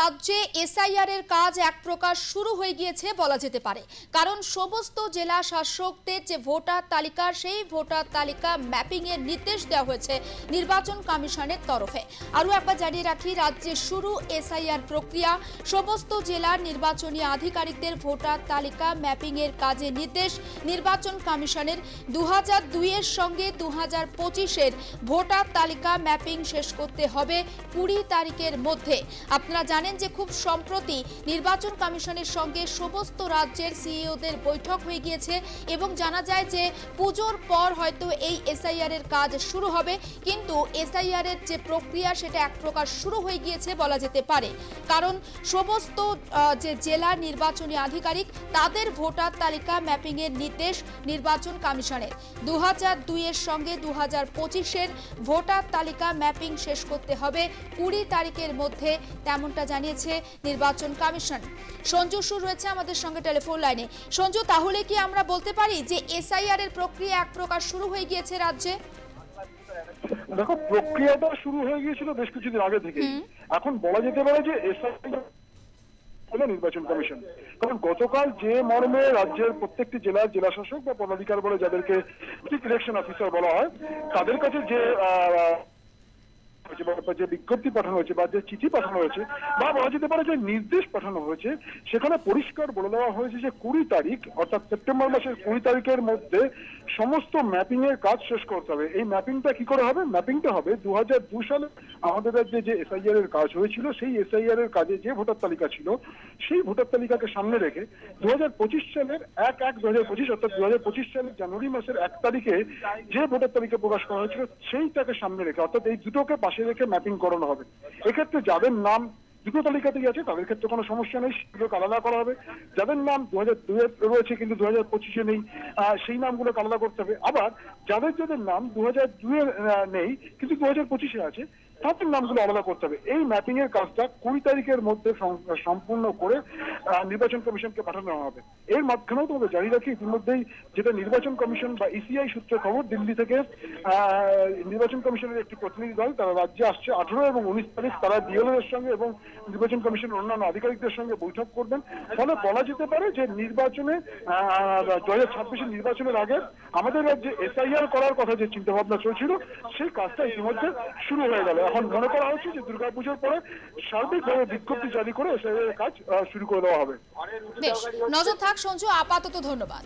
রাজ্যে এসআইআর এর কাজ এক প্রকার শুরু হয়ে গিয়েছে বলা যেতে পারে, কারণ সমস্ত জেলা শাসকদের যে ভোটার তালিকা সেই ভোটার তালিকা ম্যাপিং এর নির্দেশ দেওয়া হয়েছে নির্বাচন কমিশনের তরফে। আরও একবার জানিয়ে রাখি, রাজ্যে শুরু এসআইআর প্রক্রিয়া। সমস্ত জেলার নির্বাচনী আধিকারিকদের ভোটার তালিকা ম্যাপিং এর কাজে নির্দেশ নির্বাচন কমিশনের। 2002 এর সঙ্গে 2025 এর ভোটার তালিকা ম্যাপিং শেষ করতে হবে 20 তারিখের মধ্যে। আপনারা জানেন যে খুব সম্প্রতি নির্বাচন কমিশনের সঙ্গে সমস্ত রাজ্যের সিইওদের বৈঠক হয়ে গিয়েছে এবং জানা যায় যে পুজোর পর হয়তো এই এসআইআর এর কাজ শুরু হবে, কিন্তু এসআইআর এর যে প্রক্রিয়া সেটা এক প্রকার শুরু হয়ে গিয়েছে বলা যেতে পারে, কারণ সমস্ত যে জেলা নির্বাচনী আধিকারিক তাদের ভোটার তালিকা ম্যাপিং এর নির্দেশ নির্বাচন কমিশনের। 2002 এর সঙ্গে 2025 এর ভোটার তালিকা ম্যাপিং শেষ করতে হবে 20 তারিখের মধ্যে, তেমনটা জানিয়েছে নির্বাচন কমিশন। সঞ্জু সুর রয়েছে আমাদের সঙ্গে টেলিফোন লাইনে। সঞ্জু, তাহলে কি আমরা বলতে পারি যে এসআইআর এর প্রক্রিয়া এক প্রকার শুরু হয়ে গিয়েছে রাজ্যে? দেখো, প্রক্রিয়াটা শুরু হয়ে গিয়েছিল বেশ কিছুদিন আগে থেকে। এখন বলা যেতে পারে যে এসআইআর নির্বাচন কমিশন, কারণ গতকাল যে মর্মে রাজ্যের প্রত্যেকটি জেলার জেলা শাসক বা পদাধিকার বলে যাদেরকে ইলেকশন অফিসার বলা হয়, তাদের কাছে যে বিজ্ঞপ্তি পাঠানো হয়েছে বা যে চিঠি পাঠানো হয়েছে বা বলা যেতে পারে যে নির্দেশ পাঠানো হয়েছে, সেখানে পরিষ্কার বলে দেওয়া হয়েছে যে 20 তারিখ অর্থাৎ সেপ্টেম্বর মাসের 20 তারিখের মধ্যে সমস্ত ম্যাপিং এর কাজ শেষ করতে হবে। এই ম্যাপিংটা কি করে হবে? ম্যাপিংটা হবে 2002 সালে আমাদের রাজ্যে যে এসআইআর এর কাজ হয়েছিল, সেই এসআইআর এর কাজে যে ভোটার তালিকা ছিল সেই ভোটার তালিকাকে সামনে রেখে 2025 সালের 1/1/2025 অর্থাৎ 2025 সালের জানুয়ারি মাসের 1 তারিখে যে ভোটার তালিকা প্রকাশ করা হয়েছিল সেইটাকে সামনে রেখে, অর্থাৎ এই দুটোকে পাশে রেখে ম্যাপিং করানো হবে। এক্ষেত্রে যাদের নাম দুটো তালিকাতেই আছে তাদের ক্ষেত্রে কোনো সমস্যা নেই, সেগুলোকে আলাদা করা হবে। যাদের নাম 2002 রয়েছে কিন্তু 2025 নেই, সেই নামগুলোকে আলাদা করতে হবে। আবার যাদের নাম 2002 নেই কিন্তু 2025 আছে, তাদের নামগুলো আলাদা করতে হবে। এই ম্যাপিং এর কাজটা 20 তারিখের মধ্যে সম্পূর্ণ করে নির্বাচন কমিশনকে পাঠানো হবে। এর মাধ্যমেও তোমাদের জানিয়ে রাখি, ইতিমধ্যেই যেটা নির্বাচন কমিশন বা ইসিআই সূত্রে খবর, দিল্লি থেকে নির্বাচন কমিশনের একটি প্রতিনিধি দল তারা রাজ্যে আসছে 18 এবং 19 তারিখ। তারা বিএলওর সঙ্গে এবং নির্বাচন কমিশনের অন্যান্য আধিকারিকদের সঙ্গে বৈঠক করবেন। ফলে বলা যেতে পারে যে নির্বাচনে 2026 নির্বাচনের আগে আমাদের রাজ্যে এসআইআর করার কথা যে চিন্তা ভাবনা চলছিল, সেই কাজটা ইতিমধ্যে শুরু হয়ে গেল। এখন মনে করা হচ্ছে যে দুর্গাপুজোর পরে সার্বিকভাবে বিজ্ঞপ্তি জারি করে এসআইআর কাজ শুরু করে দেওয়া হবে। বেশ, নজর থাক সঞ্জু, আপাতত ধন্যবাদ।